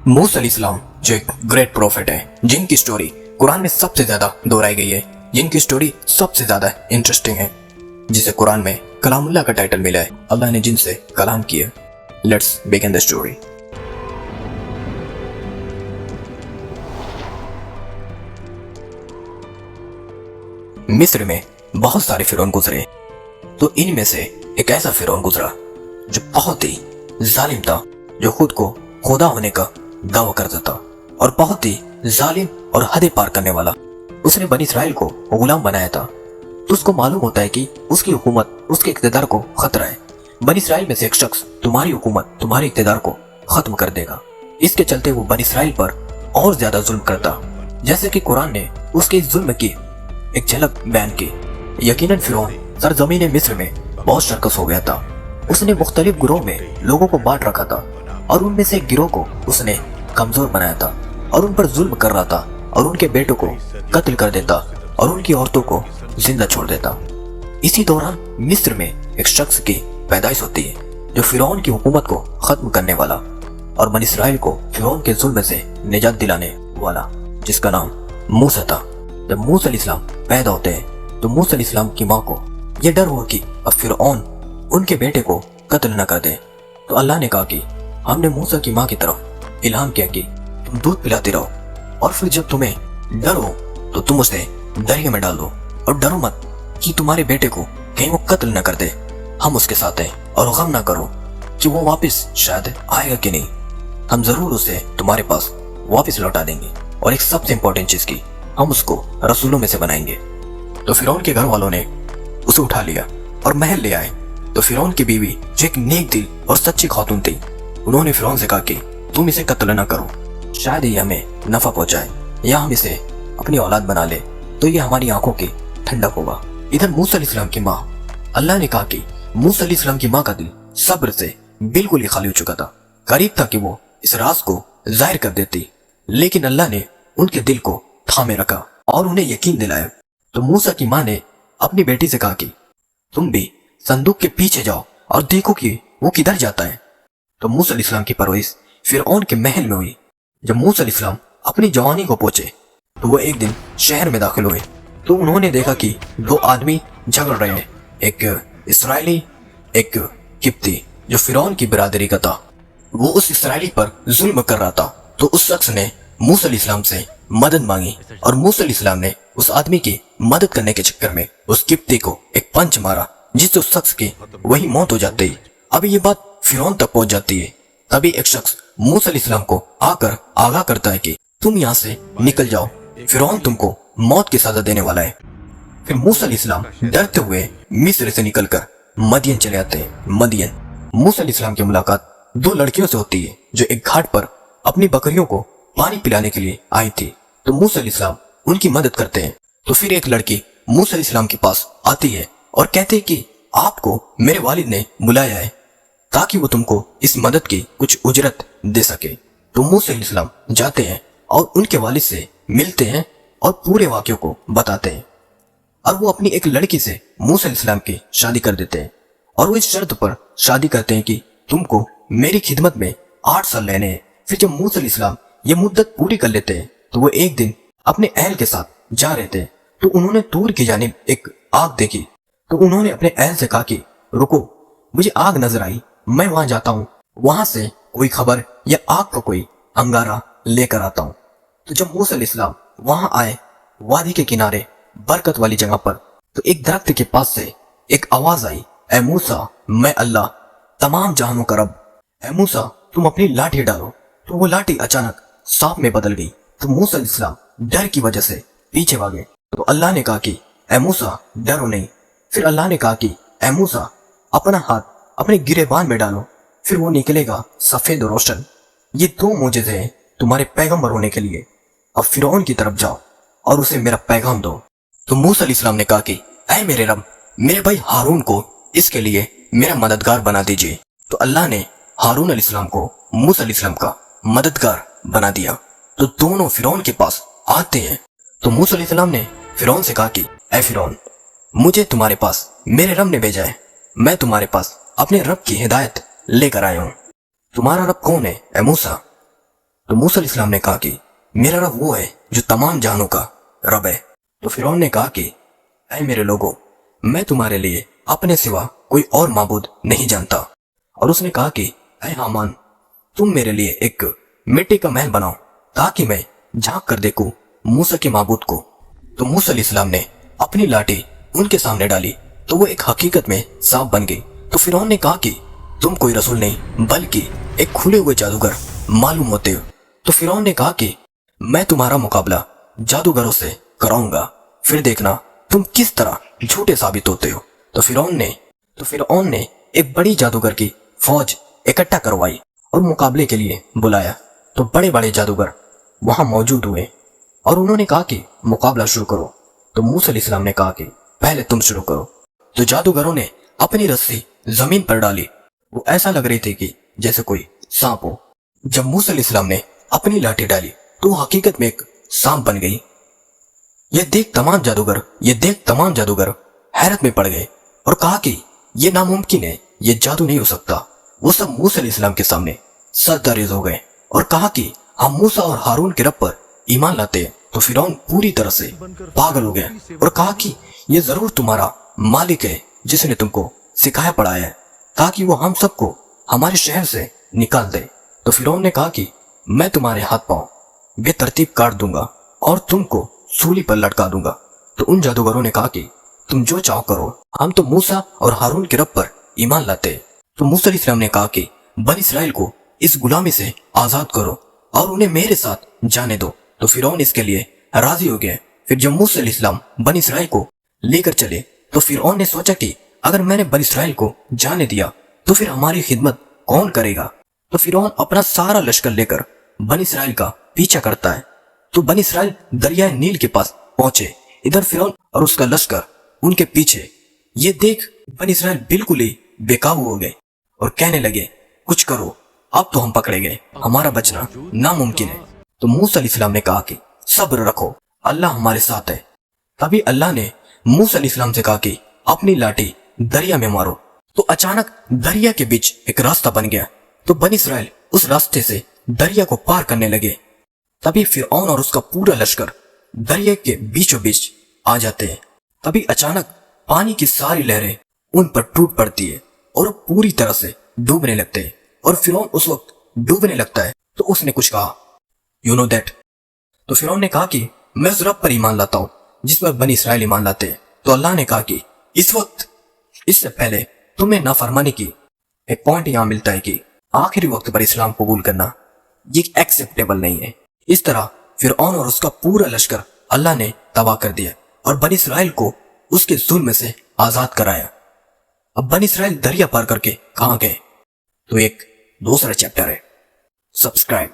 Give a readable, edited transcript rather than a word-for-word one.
मूसा अलैहिस्सलाम जो एक ग्रेट प्रॉफिट है, जिनकी स्टोरी कुरान में सबसे ज्यादा दोहराई गई है, जिनकी स्टोरी सबसे ज्यादा इंटरेस्टिंग है, जिसे कुरान में कलामुल्लाह का टाइटल मिला है। अल्लाह ने जिनसे कलाम किया। Let's begin the story. मिस्र में बहुत सारे फिरौन गुजरे, तो इनमें से एक ऐसा फिरौन गुजरा जो बहुत ही जालिम था, जो खुद को खुदा होने का दावा करता था और बहुत ही जालिम और हदें पार करने वाला। उसने बनी इसराइल को गुलाम बनाया था, तो उसको मालूम होता है कि उसकी हुकूमत, उसके इक़्तिदार को खतरा है। बनी इसराइल में से एक शख्स तुम्हारी हुकूमत, तुम्हारे इक़्तिदार को खत्म कर देगा। इसके चलते वो बनी इसराइल पर और ज्यादा जुल्म करता, जैसे कि कुरान ने उसके इस जुल्म की एक झलक बयान की। यकीनन फिरौन सरजमीन मिस्र में बहुत सरकस हो गया था। उसने मुख्तलिफ गिरोह में लोगों को बांट रखा था और उनमें से एक गिरोह को उसने कमजोर बनाया था और उन पर जुल्म कर रहा था और उनके बेटों को कत्ल कर देता और उनकी औरतों को जिंदा छोड़ देता। इसी दौरान मिस्र में एक शख्स की पैदाइश होती है जो फिरौन की हुकूमत को खत्म करने वाला और बनी इसराइल को फिरौन के जुल्म से निजात दिलाने वाला, जिसका नाम मूसा था। जब मूसा अलैहिस्सलाम पैदा होते हैं तो मूसा अलैहिस्सलाम की माँ को यह डर हुआ कि अब फिरौन उनके बेटे को कत्ल न कर दे। तो अल्लाह ने कहा कि हमने मूसा की माँ की तरफ इल्हाम किया कि तुम दूध पिलाते रहो और फिर जब तुम्हें डर हो तो तुम उसे दरिया में डाल दो और डरो मत कि तुम्हारे बेटे को कहीं वो कत्ल न कर दे। हम उसके साथ हैं और गम ना करो कि वो वापस शायद आएगा कि नहीं, हम जरूर उसे तुम्हारे पास वापस लौटा देंगे और एक सबसे इंपॉर्टेंट चीज की, हम उसको रसूलों में से बनाएंगे। तो फिरौन के घर वालों ने उसे उठा लिया और महल ले आए। तो फिरौन की बीवी जो एक नेक दिल और सच्ची खातून थी, उन्होंने फिरौन से कहा कि तुम इसे कत्ल न करो, शायद ये हमें नफा पहुंचाए या हम इसे अपनी औलाद बना ले तो ये हमारी आंखों की ठंडक होगा। इधर मूसा अलैहिस्सलाम की माँ, अल्लाह ने कहा कि मूसा अलैहिस्सलाम की माँ का दिल सब्र से बिल्कुल ही खाली हो चुका था। करीब था कि वो इस राज को जाहिर कर देती, लेकिन अल्लाह ने उनके दिल को थामे रखा और उन्हें यकीन दिलाया। तो मूसा की माँ ने अपनी बेटी से कहा कि तुम भी संदूक के पीछे जाओ और देखो कि वो किधर जाता है। तो मूसा अलैहिस्सलाम की परवरिश फिरौन के महल में हुई। जब मूसा अलैहिस्सलाम अपनी जवानी को पहुंचे तो वो एक दिन शहर में दाखिल हुए, तो उन्होंने देखा कि दो आदमी झगड़ रहे हैं, एक इसराइली, एक किप्ती जो फिरौन की बिरादरी का था। वो उस इसराइली पर जुल्म कर रहा था। तो उस शख्स ने मूसा अलैहिस्सलाम से मदद मांगी और मूसा अलैहिस्सलाम ने उस आदमी की मदद करने के चक्कर में उस किप्ती को एक पंच मारा, जिससे उस शख्स की वही मौत हो जाती है। अभी ये बात फिरौन तक पहुंच जाती है। तभी एक शख्स मूसा अलैहिस्सलाम को आकर आगाह करता है कि तुम यहाँ से निकल जाओ, फिरौन तुमको मौत की सजा देने वाला है। फिर मूसा अलैहिस्सलाम डरते हुए मिस्र से निकलकर मदियन चले आते हैं। मदियन, मूसा अलैहिस्सलाम की मुलाकात दो लड़कियों से होती है जो एक घाट पर अपनी बकरियों को पानी पिलाने के लिए आई थी। तो मूसा अलैहिस्सलाम उनकी मदद करते हैं। तो फिर एक लड़की मूसा अलैहिस्सलाम के पास आती है और कहते हैं कि आपको मेरे वालिद ने बुलाया है ताकि वो तुमको इस मदद की कुछ उजरत दे सके। तो मूसा अलैहिस्सलाम जाते हैं और उनके वालिद से मिलते हैं और पूरे वाक़े को बताते हैं और वो अपनी एक लड़की से मूसा अलैहिस्सलाम की शादी कर देते हैं और वो इस शर्त पर शादी करते हैं कि तुमको मेरी खिदमत में 8 साल रहने हैं। फिर जब मूसा अलैहिस्सलाम ये मुद्दत पूरी कर लेते हैं तो वो एक दिन अपने अहल के साथ जा रहे थे, तो उन्होंने दूर की जानिब एक आग देखी। तो उन्होंने अपने अहल से कहा कि रुको, मुझे आग नजर आई, मैं वहां जाता हूँ, वहां से कोई खबर या आग का कोई अंगारा लेकर आता हूँ। तो जब मूसा अलैहिस्सलाम वहां आए वादी के किनारे बरकत वाली जगह पर, तो एक दरख्त के पास से एक आवाज आई, ऐ मूसा, मैं अल्लाह तमाम जहानों का रब, ऐ मूसा तुम अपनी लाठी डालो। तो वो लाठी अचानक सांप में बदल गई। तो मूसा अलैहिस्सलाम डर की वजह से पीछे भागे। तो अल्लाह ने कहा कि ऐ मूसा डरो नहीं। फिर अल्लाह ने कहा कि ऐ मूसा अपना हाथ अपने गिरेबान में डालो, फिर वो निकलेगा सफेद और रोशन। ये दो मोजज़े हैं तुम्हारे पैगंबर होने के लिए। अब फिरौन की तरफ जाओ और उसे मेरा पैगाम दो। तो मूसा अलैहिस्सलाम ने कहा कि ऐ मेरे रब, मेरे भाई हारून को इसके लिए मेरा मददगार बना दीजिए। तो अल्लाह ने हारून अलैहिस्सलाम को मूसा अलैहिस्सलाम का मददगार बना दिया। तो दोनों फिरौन के पास आते हैं। तो मूसा अलैहिस्सलाम ने फिरौन से कहा कि ऐ फिरौन, मुझे तुम्हारे पास मेरे रब ने भेजा है, मैं तुम्हारे पास अपने रब की हिदायत लेकर आया हूं। तुम्हारा रब कौन है ऐ मूसा? تو موسیٰ علیہ السلام نے کہا کہ میرا رب وہ ہے جو تمام جہانوں کا رب ہے۔ تو فرعون نے کہا کہ اے میرے لوگوں، میں تمہارے لیے اپنے سوا کوئی اور معبود نہیں جانتا۔ اور اس نے کہا کہ اے حامان، تم میرے لیے ایک مٹی کا محل بناؤ تاکہ میں جھانک کر دیکھوں موسیٰ کے معبود کو۔ تو موسیٰ علیہ السلام نے اپنی لاٹھی ان کے سامنے ڈالی تو وہ ایک حقیقت میں سانپ بن گئی۔ تو فرعون نے کہا کہ تم کوئی رسول نہیں بلکہ ایک کھلے ہوئے جادوگر معلوم ہوتے ہو۔ تو فرعون نے کہا کہ میں تمہارا مقابلہ جادوگروں سے کراؤں گا، پھر دیکھنا تم کس طرح جھوٹے ثابت ہوتے ہو۔ تو فرعون نے ایک بڑی جادوگر کی فوج اکٹھا کروائی اور مقابلے کے لیے بلایا۔ تو بڑے بڑے جادوگر وہاں موجود ہوئے اور انہوں نے کہا کہ مقابلہ شروع کرو۔ تو موسیٰ علیہ السلام نے کہا کہ پہلے تم شروع کرو۔ تو جادوگروں نے اپنی رسی زمین پر ڈالی، وہ ایسا لگ رہی تھی کہ جیسے کوئی سانپ ہو۔ جب موسیٰ علیہ السلام نے اپنی لاٹھی ڈالی تو وہ حقیقت میں ایک سانپ بن گئی۔ یہ دیکھ تمام جادوگر حیرت میں پڑ گئے اور کہا کہ یہ ناممکن ہے، یہ جادو نہیں ہو سکتا۔ وہ سب موسیٰ علیہ السلام کے سامنے سردریز ہو گئے اور کہا کہ ہم موسیٰ اور ہارون کے رب پر ایمان لاتے ہیں۔ تو فرعون پوری طرح سے پاگل ہو گیا اور کہا کہ یہ ضرور تمہارا مالک ہے جس نے تم کو سکھایا پڑھایا ہے تاکہ وہ ہم سب کو ہمارے شہر سے نکال دے۔ تو فرعون نے کہا کہ میں تمہارے ہاتھ پاؤں بے ترتیب کاٹ دوں گا اور تم کو سولی پر لٹکا دوں گا۔ تو ان جادوگروں نے کہا کہ تم جو چاہو کرو، ہم تو موسیٰ اور ہارون کے رب پر ایمان لاتے ہیں۔ تو موسیٰ علیہ السلام نے کہا کہ بنی اسرائیل کو اس غلامی سے آزاد کرو اور انہیں میرے ساتھ جانے دو۔ تو فرعون اس کے لیے راضی ہو گیا۔ پھر جب موسیٰ علیہ السلام بنی اسرائیل کو لے کر چلے تو فرعون نے سوچا کہ اگر میں نے بنی اسرائیل کو جانے دیا تو پھر ہماری خدمت کون کرے گا۔ تو فرعون اپنا سارا لشکر لے کر بنی اسرائیل کا پیچھا کرتا ہے۔ تو بنی اسرائیل دریائے نیل کے پاس پہنچے، ادھر فرعون اور اس کا لشکر ان کے پیچھے۔ یہ دیکھ بنی اسرائیل بالکل ہی بے قابو ہو گئے اور کہنے لگے کچھ کرو، اب تو ہم پکڑے گئے، ہمارا بچنا ناممکن ہے۔ تو موسیٰ علیہ السلام نے کہا کہ صبر رکھو، اللہ ہمارے ساتھ ہے۔ تبھی اللہ نے موسیٰ علیہ السلام سے کہا کہ اپنی لاٹھی دریا میں مارو۔ تو اچانک دریا کے بیچ ایک راستہ بن گیا۔ تو بنی اسرائیل اس راستے سے دریا کو پار کرنے لگے۔ تبھی فرعون اور اس کا پورا لشکر دریا کے بیچوں بیچ آ جاتے ہیں۔ تبھی اچانک پانی کی ساری لہریں ان پر ٹوٹ پڑتی ہے اور وہ پوری طرح سے ڈوبنے لگتے ہیں۔ اور فرعون اس وقت ڈوبنے لگتا ہے تو اس نے کچھ کہا، یو نو دیٹ۔ تو فرعون نے کہا کہ میں اس رب پر ایمان لاتا ہوں جس پر بنی اسرائیل ایمان لاتے ہیں۔ تو اللہ نے کہا کہ اس وقت اس سے پہلے تمہیں نافرمانی کی ایک پوائنٹ یہاں ملتا ہے کہ آخری وقت پر اسلام قبول کرنا یہ ایکسیپٹیبل نہیں ہے۔ اس طرح فرعون اور اس کا پورا لشکر اللہ نے تباہ کر دیا اور بنی اسرائیل کو اس کے ظلم سے آزاد کرایا۔ اب بنی اسرائیل دریا پار کر کے کہاں گئے تو ایک دوسرا چیپٹر ہے۔ سبسکرائب